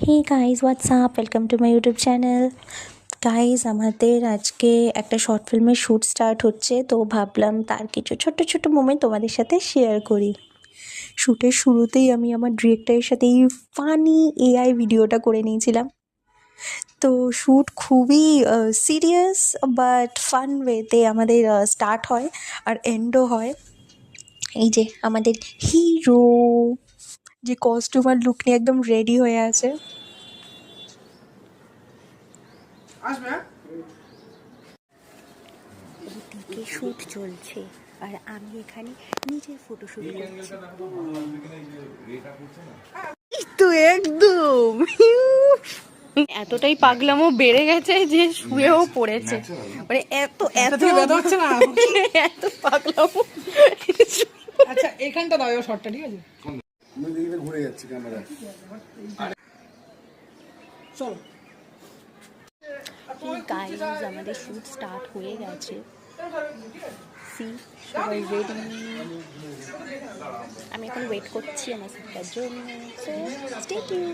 Hey guys what's up, welcome to my YouTube channel. Guys আমাদের আজকে একটা short ফিল্মের শ্যুট স্টার্ট হচ্ছে, তো ভাবলাম তার কিছু ছোট্ট ছোট্ট মোমেন্ট তোমাদের সাথে শেয়ার করি। শ্যুটের শুরুতেই আমি আমার ডিরেক্টরের সাথে এই ফানি এআই ভিডিওটা করে নিয়েছিলাম। তো শ্যুট খুবই সিরিয়াস বাট ফান ওয়েতে আমাদের স্টার্ট হয় আর এন্ডও হয়। এই যে আমাদের হিরো যে কস্টিউমার লুক নিয়ে একদম রেডি হয়ে আছে। ওদিকে শ্যুট চলছে আর আমি এখানে নিজের ফটোশ্যুট করছি। এই তো একদম এতটাই পাগলামো বেড়ে গেছে যে শুয়েও পড়েছে, মানে এত এত হচ্ছে না। এত পাগলামো। আচ্ছা এখানটা দাও শর্টটা, ঠিক আছে? আমি দেখলে ঘুরে যাচ্ছি ক্যামেরা। চলো। গাইজ আমাদের শ্যুট স্টার্ট হয়ে গেছে। সি সবাই রেডি, আমি এখন ওয়েট করছি আমার সিটটার জন্য। So stay tune.